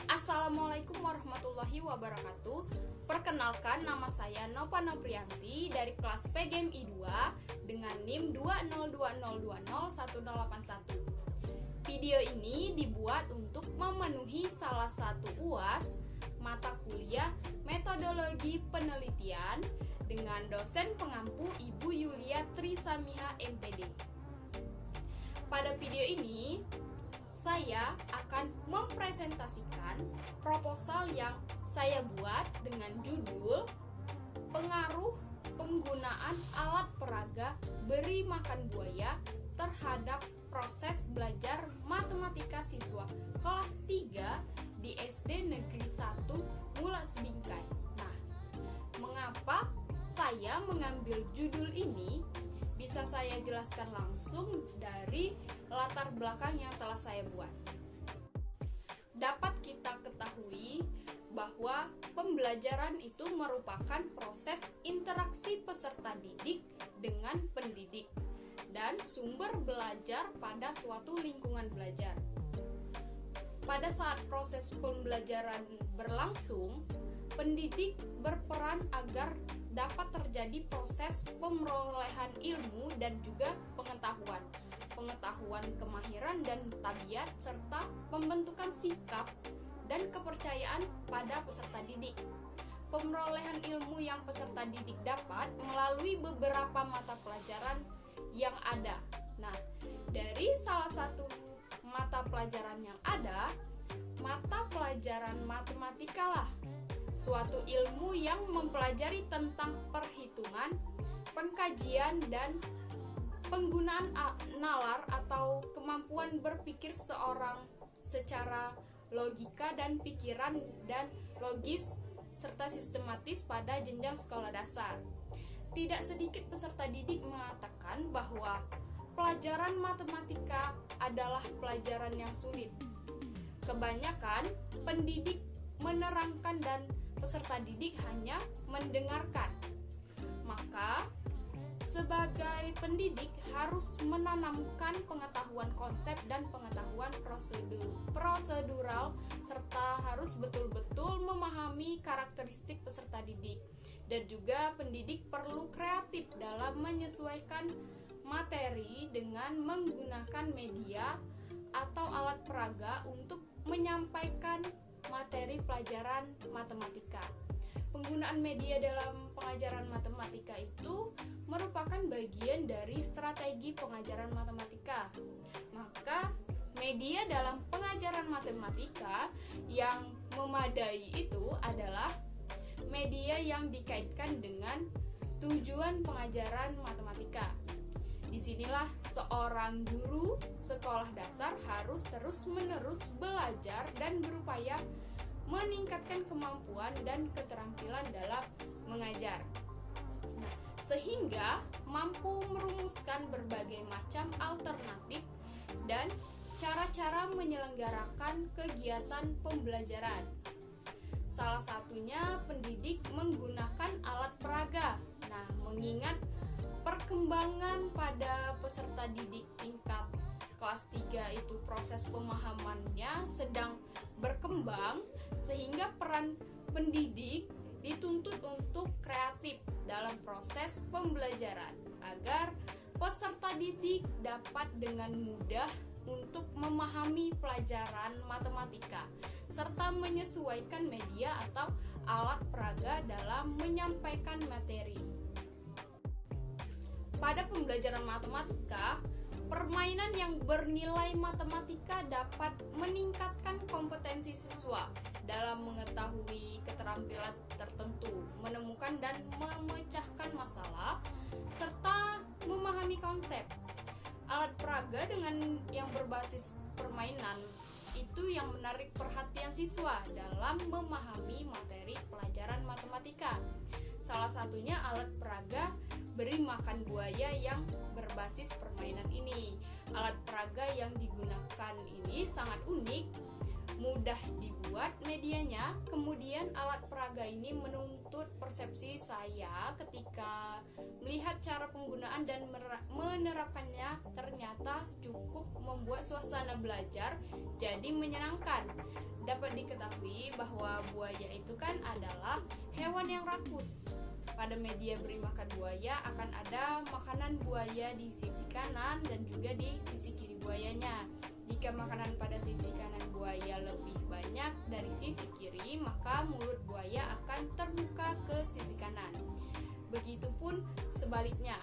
Assalamualaikum warahmatullahi wabarakatuh. Perkenalkan, nama saya Nova Noprianti dari kelas PGMI 2 dengan NIM 202020181. Video ini dibuat untuk memenuhi salah satu UAS mata kuliah Metodologi Penelitian dengan dosen pengampu Ibu Yulia Trisamiha MPD. Pada video ini saya akan mempresentasikan proposal yang saya buat dengan judul Pengaruh Penggunaan Alat Peraga Beri Makan Buaya Terhadap Proses Belajar Matematika Siswa Kelas 3 di SD Negeri 1 Mulas Bingkai. Nah, mengapa saya mengambil judul ini? Bisa saya jelaskan langsung dari latar belakang yang telah saya buat. Dapat kita ketahui bahwa pembelajaran itu merupakan proses interaksi peserta didik dengan pendidik dan sumber belajar pada suatu lingkungan belajar. Pada saat proses pembelajaran berlangsung, pendidik berperan agar dapat terjadi proses pemerolehan ilmu dan juga pengetahuan kemahiran dan tabiat, serta pembentukan sikap dan kepercayaan pada peserta didik. Pemerolehan ilmu yang peserta didik dapat melalui beberapa mata pelajaran yang ada. Nah, dari salah satu mata pelajaran yang ada, mata pelajaran matematika lah, suatu ilmu yang mempelajari tentang perhitungan, pengkajian, dan penggunaan nalar atau kemampuan berpikir seorang secara logika dan pikiran dan logis serta sistematis pada jenjang sekolah dasar. Tidak sedikit peserta didik mengatakan bahwa pelajaran matematika adalah pelajaran yang sulit. Kebanyakan pendidik menerangkan dan peserta didik hanya mendengarkan. Maka, sebagai pendidik harus menanamkan pengetahuan konsep dan pengetahuan prosedural serta harus betul-betul memahami karakteristik peserta didik. Dan juga pendidik perlu kreatif dalam menyesuaikan materi dengan menggunakan media atau alat peraga untuk menyampaikan materi pelajaran matematika. Penggunaan media dalam pengajaran matematika itu merupakan bagian dari strategi pengajaran matematika. Maka, media dalam pengajaran matematika yang memadai itu adalah media yang dikaitkan dengan tujuan pengajaran matematika. Disinilah seorang guru sekolah dasar harus terus-menerus belajar dan berupaya meningkatkan kemampuan dan keterampilan dalam mengajar, sehingga mampu merumuskan berbagai macam alternatif dan cara-cara menyelenggarakan kegiatan pembelajaran. Salah satunya pendidik menggunakan alat peraga. Nah, mengingat perkembangan pada peserta didik tingkat kelas 3 itu proses pemahamannya sedang berkembang, sehingga peran pendidik dituntut untuk kreatif dalam proses pembelajaran agar peserta didik dapat dengan mudah untuk memahami pelajaran matematika serta menyesuaikan media atau alat peraga dalam menyampaikan materi. Pada pembelajaran matematika, permainan yang bernilai matematika dapat meningkatkan kompetensi siswa dalam mengetahui keterampilan tertentu, menemukan dan memecahkan masalah, serta memahami konsep. Alat peraga dengan yang berbasis permainan itu yang menarik perhatian siswa dalam memahami materi pelajaran matematika. Salah satunya alat peraga beri makan buaya yang berbasis permainan ini. Alat peraga yang digunakan ini sangat unik, mudah dibuat medianya. Kemudian alat peraga ini menuntut persepsi saya ketika melihat cara penggunaan dan menerapkannya, ternyata cukup membuat suasana belajar jadi menyenangkan. Dapat diketahui buaya itu kan adalah hewan yang rakus. Pada media beri makan buaya akan ada makanan buaya di sisi kanan dan juga di sisi kiri buayanya. Jika makanan pada sisi kanan buaya lebih banyak dari sisi kiri, maka mulut buaya akan terbuka ke sisi kanan. Begitupun sebaliknya.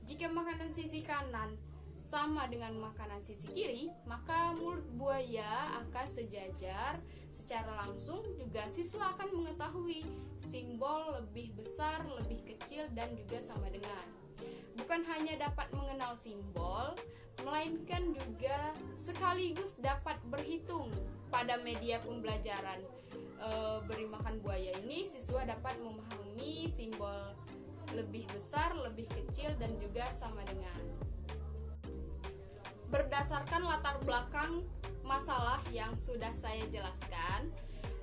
Jika makanan sisi kanan sama dengan makanan sisi kiri, maka mulut buaya akan sejajar. Secara langsung juga siswa akan mengetahui simbol lebih besar, lebih kecil, dan juga sama dengan. Bukan hanya dapat mengenal simbol, melainkan juga sekaligus dapat berhitung. Pada media pembelajaran beri makan buaya ini, siswa dapat memahami simbol lebih besar, lebih kecil, dan juga sama dengan. Berdasarkan latar belakang masalah yang sudah saya jelaskan,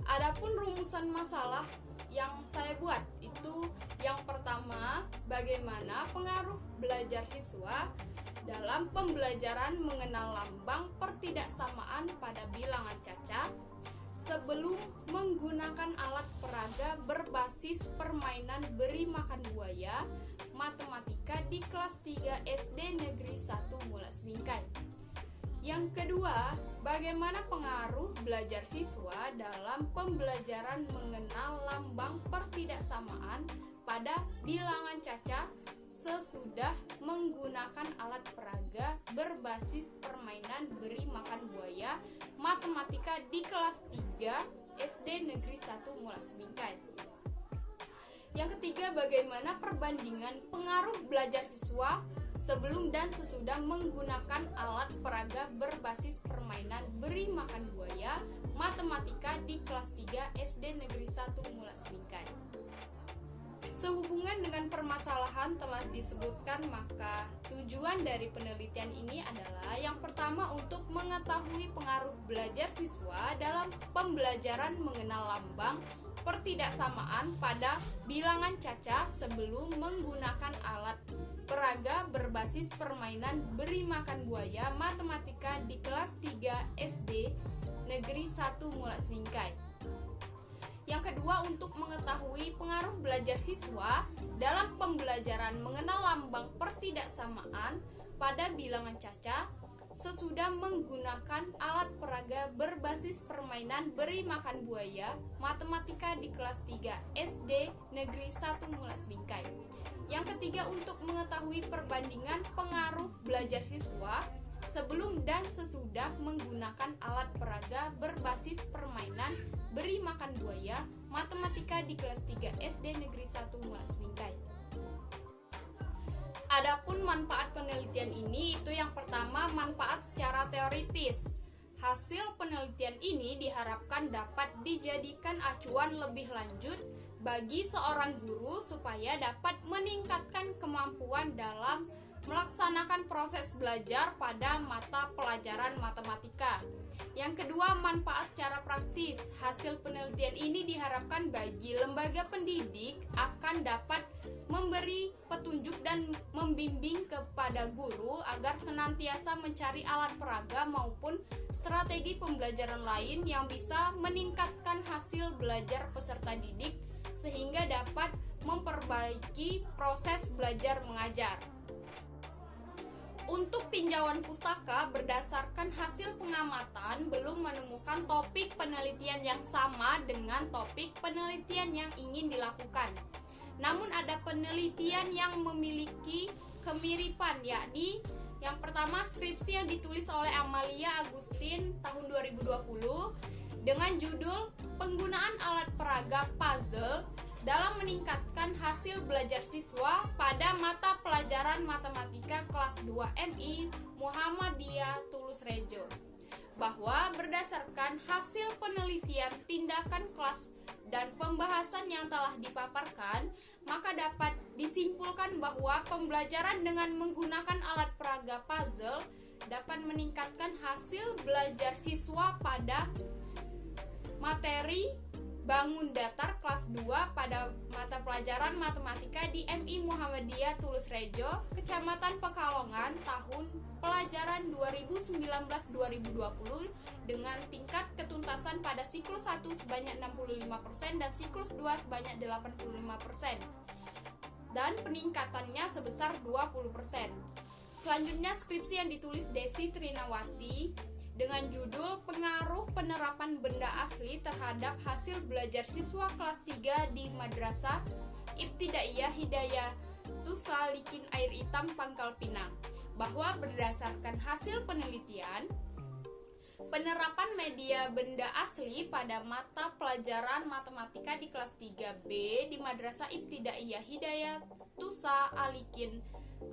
adapun rumusan masalah yang saya buat itu yang pertama, bagaimana pengaruh belajar siswa dalam pembelajaran mengenal lambang pertidaksamaan pada bilangan cacat sebelum menggunakan alat peraga berbasis permainan beri makan buaya matematika di kelas 3 SD Negeri 1 Mulas Bingkai. Yang kedua, bagaimana pengaruh belajar siswa dalam pembelajaran mengenal lambang pertidaksamaan pada bilangan cacat sesudah menggunakan alat peraga berbasis permainan beri makan buaya matematika di kelas 3 SD Negeri 1 Mulas Bingkai. Yang ketiga, bagaimana perbandingan pengaruh belajar siswa sebelum dan sesudah menggunakan alat peraga berbasis permainan beri makan buaya matematika di kelas 3 SD Negeri 1 Mulas Bingkai. Sehubungan dengan permasalahan telah disebutkan, maka tujuan dari penelitian ini adalah yang pertama untuk mengetahui pengaruh belajar siswa dalam pembelajaran mengenal lambang pertidaksamaan pada bilangan cacat sebelum menggunakan alat peraga berbasis permainan beri makan buaya matematika di kelas 3 SD Negeri 1 Mulas Bingkai. Yang kedua, untuk mengetahui pengaruh belajar siswa dalam pembelajaran mengenal lambang pertidaksamaan pada bilangan cacat sesudah menggunakan alat peraga berbasis permainan beri makan buaya matematika di kelas 3 SD Negeri 1 Mulas Bingkai. Yang ketiga, untuk mengetahui perbandingan pengaruh belajar siswa sebelum dan sesudah menggunakan alat peraga berbasis permainan beri makan buaya matematika di kelas 3 SD Negeri 1 Mulas Bingkai. Adapun manfaat penelitian ini, itu yang pertama, manfaat secara teoritis. Hasil penelitian ini diharapkan dapat dijadikan acuan lebih lanjut bagi seorang guru supaya dapat meningkatkan kemampuan dalam melaksanakan proses belajar pada mata pelajaran matematika. Yang kedua, manfaat secara praktis. Hasil penelitian ini diharapkan bagi lembaga pendidik akan dapat memberi petunjuk dan membimbing kepada guru agar senantiasa mencari alat peraga maupun strategi pembelajaran lain yang bisa meningkatkan hasil belajar peserta didik sehingga dapat memperbaiki proses belajar mengajar. Untuk tinjauan pustaka, berdasarkan hasil pengamatan belum menemukan topik penelitian yang sama dengan topik penelitian yang ingin dilakukan. Namun ada penelitian yang memiliki kemiripan, yakni yang pertama skripsi yang ditulis oleh Amalia Agustin tahun 2020 dengan judul Penggunaan Alat Peraga Puzzle dalam meningkatkan hasil belajar siswa pada mata pelajaran matematika kelas 2 MI Muhammadiyah Tulus Rejo, bahwa berdasarkan hasil penelitian tindakan kelas dan pembahasan yang telah dipaparkan, maka dapat disimpulkan bahwa pembelajaran dengan menggunakan alat peraga puzzle dapat meningkatkan hasil belajar siswa pada materi bangun datar kelas 2 pada mata pelajaran matematika di MI Muhammadiyah Tulus Rejo, Kecamatan Pekalongan tahun pelajaran 2019-2020 dengan tingkat ketuntasan pada siklus 1 sebanyak 65% dan siklus 2 sebanyak 85%. Dan peningkatannya sebesar 20%. Selanjutnya skripsi yang ditulis Desi Trinawati dengan judul Pengaruh Penerapan Benda Asli terhadap Hasil Belajar Siswa Kelas 3 di Madrasah Ibtidaiyah Hidayatus Salikin Air Hitam Pangkal Pinang, bahwa berdasarkan hasil penelitian, penerapan media benda asli pada mata pelajaran matematika di kelas 3B di Madrasah Ibtidaiyah Hidayatus Salikin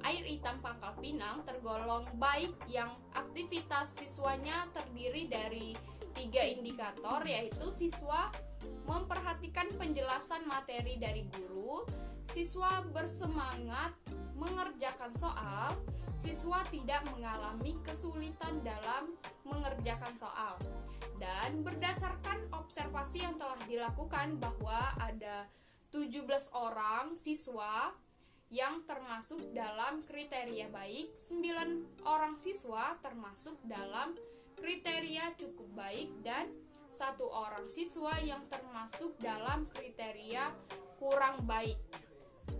Air Hitam Pangkal Pinang tergolong baik, yang aktivitas siswanya terdiri dari 3 indikator, yaitu siswa memperhatikan penjelasan materi dari guru, siswa bersemangat mengerjakan soal, siswa tidak mengalami kesulitan dalam mengerjakan soal. Dan berdasarkan observasi yang telah dilakukan bahwa ada 17 orang siswa yang termasuk dalam kriteria baik, 9 orang siswa termasuk dalam kriteria cukup baik, dan 1 orang siswa yang termasuk dalam kriteria kurang baik.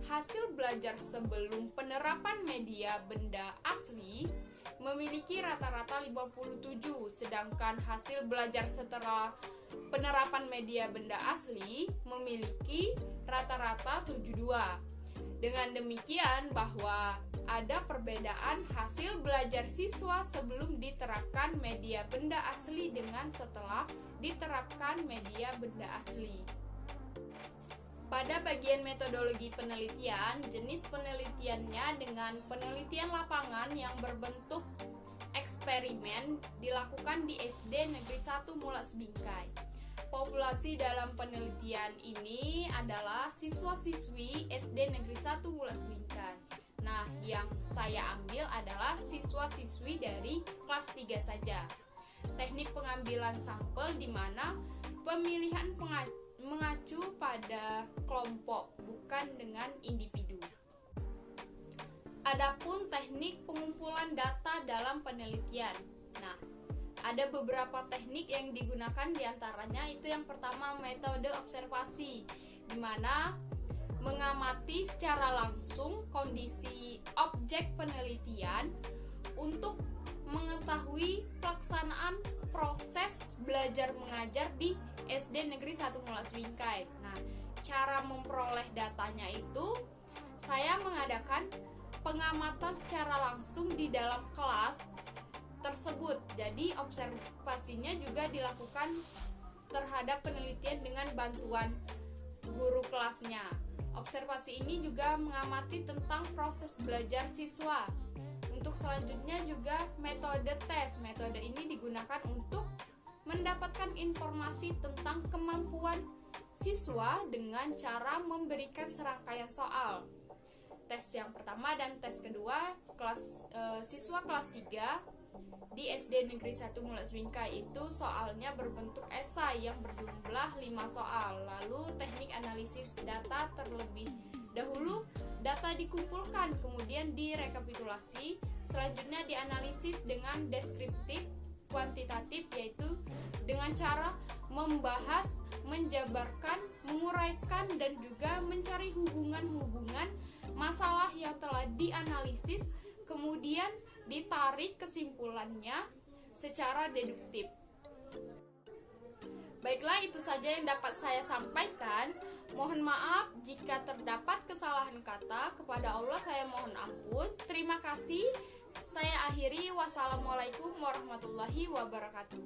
Hasil belajar sebelum penerapan media benda asli memiliki rata-rata 57, sedangkan hasil belajar setelah penerapan media benda asli memiliki rata-rata 72. Dengan demikian bahwa ada perbedaan hasil belajar siswa sebelum diterapkan media benda asli dengan setelah diterapkan media benda asli. Pada bagian metodologi penelitian, jenis penelitiannya dengan penelitian lapangan yang berbentuk eksperimen dilakukan di SD Negeri 1 Mulas Bingkai. Populasi dalam penelitian ini adalah siswa-siswi SD Negeri 1 Mulas Bingkai. Nah, yang saya ambil adalah siswa-siswi dari kelas 3 saja. Teknik pengambilan sampel di mana pemilihan mengacu pada kelompok, bukan dengan individu. Adapun teknik pengumpulan data dalam penelitian. Nah, ada beberapa teknik yang digunakan, diantaranya itu yang pertama metode observasi, di mana mengamati secara langsung kondisi objek penelitian untuk mengetahui pelaksanaan proses belajar mengajar di SD Negeri 1 Mulas Bingkai. Nah, cara memperoleh datanya itu saya mengadakan pengamatan secara langsung di dalam kelas tersebut. Jadi observasinya juga dilakukan terhadap penelitian dengan bantuan guru kelasnya. Observasi ini juga mengamati tentang proses belajar siswa. Untuk selanjutnya juga metode tes. Metode ini digunakan untuk mendapatkan informasi tentang kemampuan siswa dengan cara memberikan serangkaian soal. Tes yang pertama dan tes kedua siswa kelas 3 di SD Negeri 1 Mulas Bingkai itu soalnya berbentuk esai yang berjumlah 5 soal. Lalu teknik analisis data terlebih dahulu, data dikumpulkan kemudian direkapitulasi, selanjutnya dianalisis dengan deskriptif kuantitatif, yaitu dengan cara membahas, menjabarkan, menguraikan, dan juga mencari hubungan-hubungan masalah yang telah dianalisis, kemudian ditarik kesimpulannya secara deduktif. Baiklah, itu saja yang dapat saya sampaikan. Mohon maaf jika terdapat kesalahan kata. Kepada Allah saya mohon ampun. Terima kasih. Saya akhiri. Wassalamualaikum warahmatullahi wabarakatuh.